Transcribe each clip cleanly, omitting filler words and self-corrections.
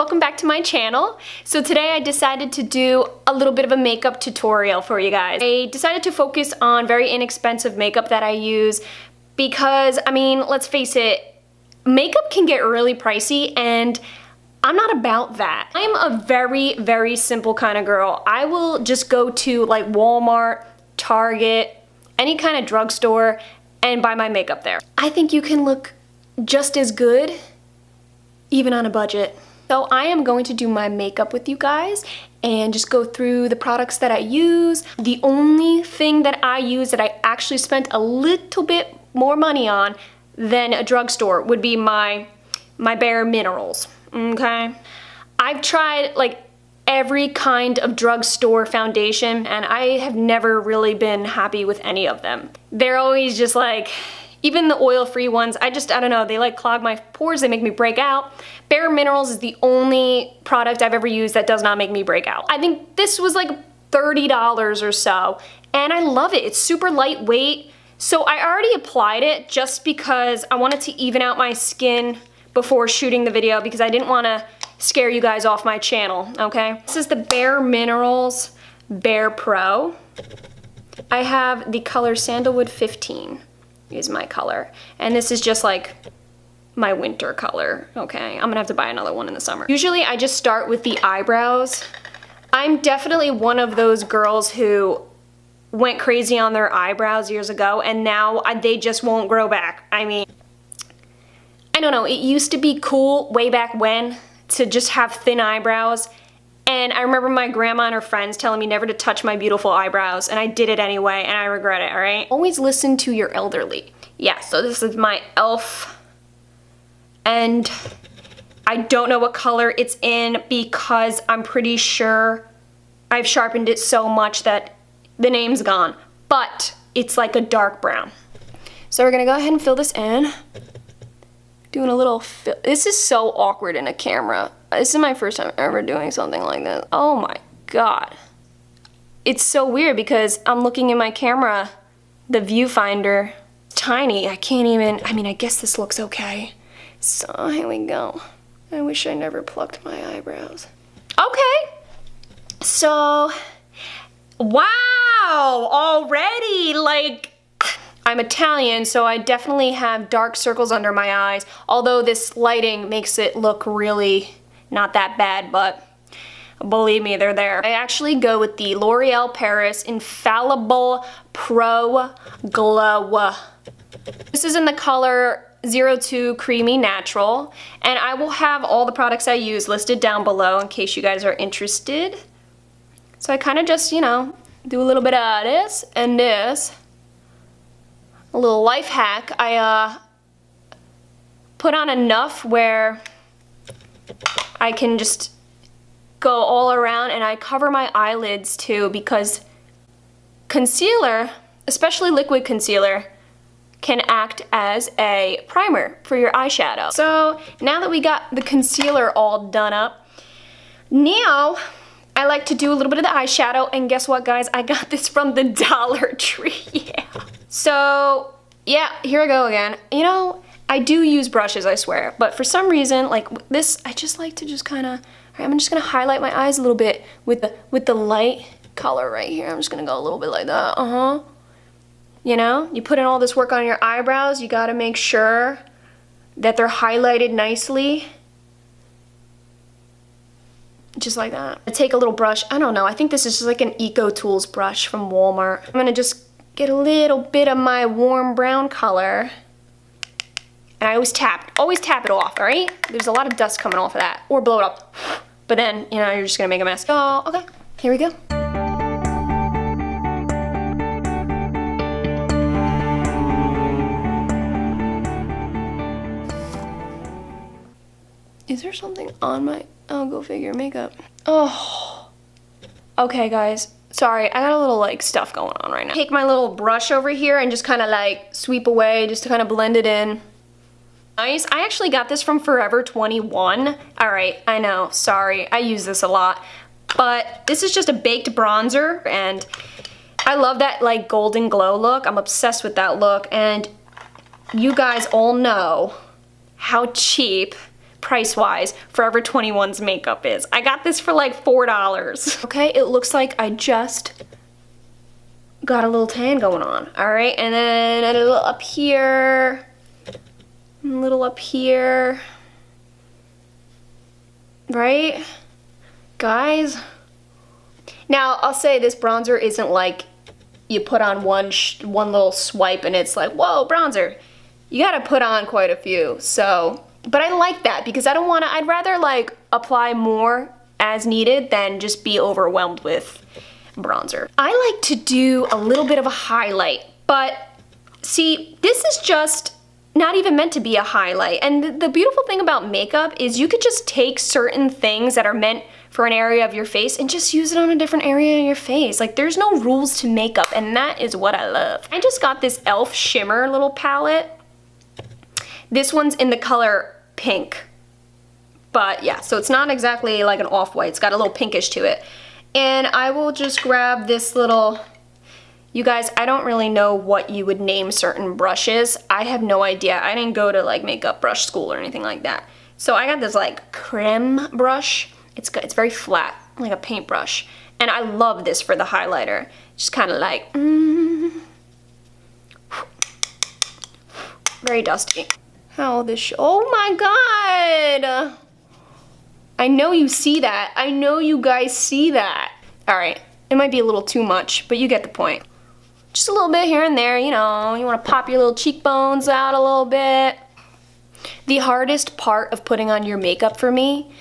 welcome back to my channel. So today I decided to do a little bit of a makeup tutorial for you guys. I decided to focus on very inexpensive makeup that I use because, I mean, let's face it, makeup can get really pricey and I'm not about that. I'm a very, very simple kind of girl. I will just go to like Walmart, Target, any kind of drugstore and buy my makeup there. I think you can look just as good even on a budget. So I am going to do my makeup with you guys and just go through the products that I use. The only thing that I use that I actually spent a little bit more money on than a drugstore would be my Bare Minerals, okay? I've tried like every kind of drugstore foundation and I have never really been happy with any of them. They're always just like, even the oil-free ones, I don't know, they like clog my pores, they make me break out. Bare Minerals is the only product I've ever used that does not make me break out. I think this was like $30 or so, and I love it. It's super lightweight. So I already applied it just because I wanted to even out my skin before shooting the video because I didn't want to scare you guys off my channel, okay? This is the Bare Minerals Bare Pro. I have the color Sandalwood 15. Is my color, and this is just like my winter color, okay? I'm gonna have to buy another one in the summer. Usually I just start with the eyebrows. I'm definitely one of those girls who went crazy on their eyebrows years ago and now they just won't grow back. I mean, I don't know, it used to be cool way back when to just have thin eyebrows, and I remember my grandma and her friends telling me never to touch my beautiful eyebrows, and I did it anyway, and I regret it, alright? Always listen to your elderly. Yeah, so this is my E.L.F. and I don't know what color it's in because I'm pretty sure I've sharpened it so much that the name's gone, but it's like a dark brown. So we're gonna go ahead and fill this in. Doing a little fill. This is so awkward in a camera. This is my first time ever doing something like this. Oh my god. It's so weird because I'm looking in my camera, the viewfinder, it's tiny. I can't even, I mean, I guess this looks okay. So here we go. I wish I never plucked my eyebrows. Okay. So, wow, already, like, I'm Italian, so I definitely have dark circles under my eyes, although this lighting makes it look really not that bad, but believe me, they're there. I actually go with the L'Oreal Paris Infallible Pro Glow. This is in the color 02 Creamy Natural, and I will have all the products I use listed down below in case you guys are interested. So I kind of just, you know, do a little bit of this and this. A little life hack, I put on enough where I can just go all around, and I cover my eyelids too because concealer, especially liquid concealer, can act as a primer for your eyeshadow. So now that we got the concealer all done up, now I like to do a little bit of the eyeshadow, and guess what guys, I got this from the Dollar Tree. Yeah. So, yeah, here I go again. You know, I do use brushes, I swear, but for some reason, like this, I just like to just kind of, alright, I'm just gonna highlight my eyes a little bit with the light color right here. I'm just gonna go a little bit like that, You know, you put in all this work on your eyebrows, you gotta make sure that they're highlighted nicely. Just like that. I take a little brush, I don't know, I think this is just like an Ecotools brush from Walmart. I'm gonna just get a little bit of my warm brown color, and I always tap it off, all right? There's a lot of dust coming off of that, or blow it up, but then, you know, you're just gonna make a mess. Oh, okay, here we go. Is there something on my, oh, go figure, makeup. Oh, okay guys. Sorry, I got a little like stuff going on right now. Take my little brush over here and just kind of like sweep away just to kind of blend it in. Nice. I actually got this from Forever 21. Alright, I know, sorry, I use this a lot. But this is just a baked bronzer, and I love that like golden glow look. I'm obsessed with that look, and you guys all know how cheap price-wise, Forever 21's makeup is. I got this for like $4. Okay, it looks like I just got a little tan going on. All right, and then a little up here, a little up here, right? Guys, now I'll say this bronzer isn't like you put on one little swipe and it's like, whoa, bronzer. You gotta put on quite a few, so, but I like that because I don't wanna, I'd rather like apply more as needed than just be overwhelmed with bronzer. I like to do a little bit of a highlight, but see, this is just not even meant to be a highlight. And the beautiful thing about makeup is you could just take certain things that are meant for an area of your face and just use it on a different area of your face. Like, there's no rules to makeup, and that is what I love. I just got this E.L.F. Shimmer little palette. This one's in the color pink. But yeah, so it's not exactly like an off-white. It's got a little pinkish to it. And I will just grab this little, you guys, I don't really know what you would name certain brushes. I have no idea. I didn't go to like makeup brush school or anything like that. So I got this like Creme brush. It's good. It's very flat, like a paintbrush. And I love this for the highlighter. Just kind of like, very dusty. How this, oh my God. I know you see that. I know you guys see that. All right, it might be a little too much, but you get the point. Just a little bit here and there, you know, you wanna pop your little cheekbones out a little bit. The hardest part of putting on your makeup for me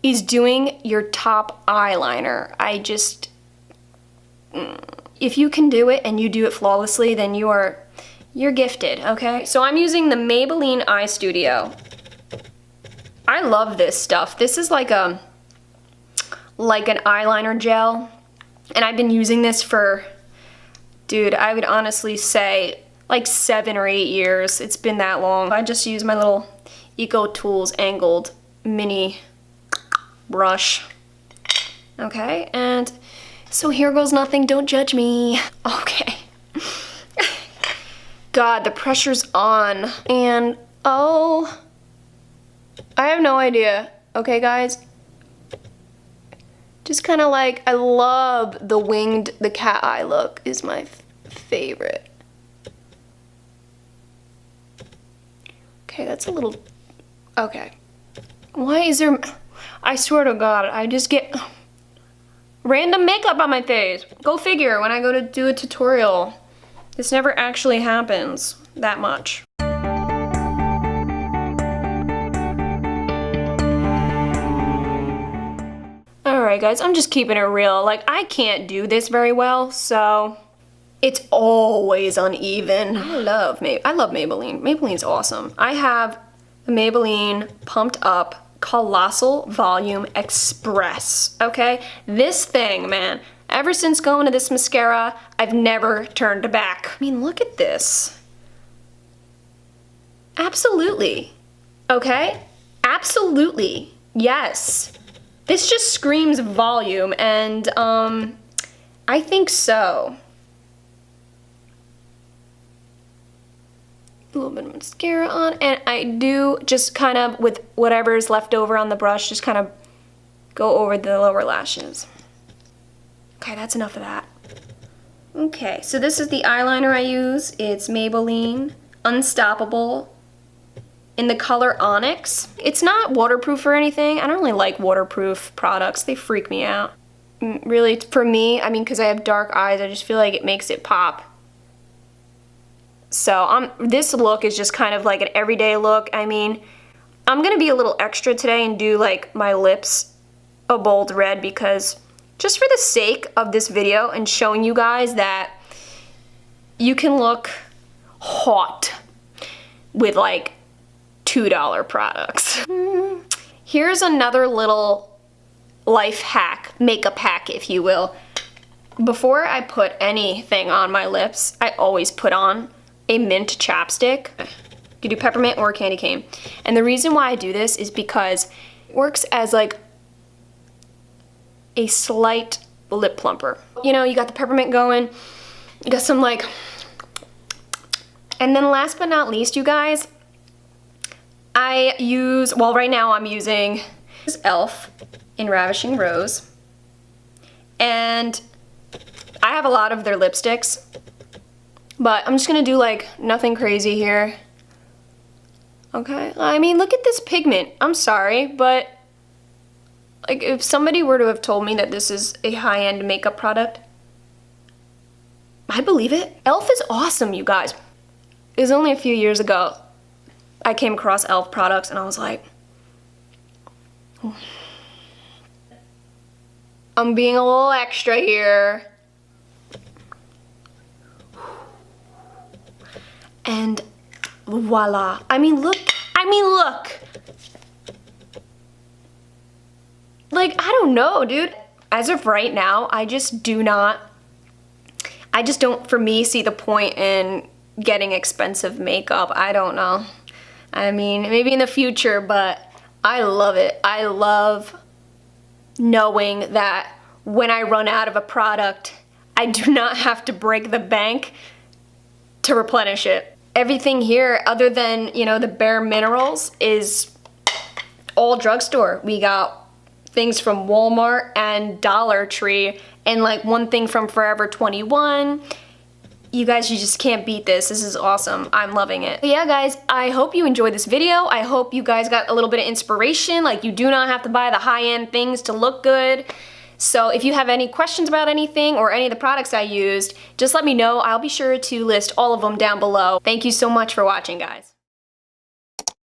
is doing your top eyeliner. If you can do it and you do it flawlessly, then you're gifted, okay? So I'm using the Maybelline Eyestudio. I love this stuff. This is like an eyeliner gel, and I've been using this for, dude, I would honestly say like 7 or 8 years. It's been that long. I just use my little Ecotools angled mini brush. Okay, and so here goes nothing, don't judge me. Okay. God, the pressure's on, and oh, I have no idea. Okay, guys? Just kind of like, I love the cat eye look is my favorite. Okay, that's a little, okay. Why is there, I swear to God, I just get random makeup on my face. Go figure, when I go to do a tutorial. This never actually happens that much. Alright guys, I'm just keeping it real. Like, I can't do this very well, so it's always uneven. I love Maybelline. Maybelline's awesome. I have the Maybelline Pumped Up Colossal Volume Express, okay? This thing, man, ever since going to this mascara, I've never turned back. I mean, look at this. Absolutely. Okay? Absolutely. Yes. This just screams volume, and I think so. A little bit of mascara on, and I do just kind of, with whatever's left over on the brush, just kind of go over the lower lashes. Okay, that's enough of that. Okay, so this is the eyeliner I use. It's Maybelline Unstoppable in the color Onyx. It's not waterproof or anything. I don't really like waterproof products. They freak me out. Really, for me, I mean, because I have dark eyes, I just feel like it makes it pop. So this look is just kind of like an everyday look. I mean, I'm gonna be a little extra today and do like my lips a bold red, because just for the sake of this video and showing you guys that you can look hot with like $2 products. Here's another little life hack, makeup hack if you will. Before I put anything on my lips, I always put on a mint chapstick. You can do peppermint or candy cane. And the reason why I do this is because it works as like a slight lip plumper. You know, you got the peppermint going, you got some like, and then last but not least, you guys, I use, well, right now I'm using this E.L.F. in Ravishing Rose. And I have a lot of their lipsticks, but I'm just gonna do like nothing crazy here. Okay, I mean, look at this pigment. I'm sorry, but like if somebody were to have told me that this is a high-end makeup product, I believe it. E.L.F. is awesome, you guys. It was only a few years ago I came across E.L.F. products and I was like, oh. I'm being a little extra here. And voila. I mean, look. Like, I don't know, dude. As of right now, I just don't, for me, see the point in getting expensive makeup. I don't know. I mean, maybe in the future, but I love it. I love knowing that when I run out of a product, I do not have to break the bank to replenish it. Everything here, other than, you know, the bare minerals, is all drugstore. We got things from Walmart and Dollar Tree, and like one thing from Forever 21. You guys, you just can't beat this. This is awesome. I'm loving it. But yeah, guys, I hope you enjoyed this video. I hope you guys got a little bit of inspiration. Like, you do not have to buy the high-end things to look good. So if you have any questions about anything or any of the products I used, just let me know. I'll be sure to list all of them down below. Thank you so much for watching, guys.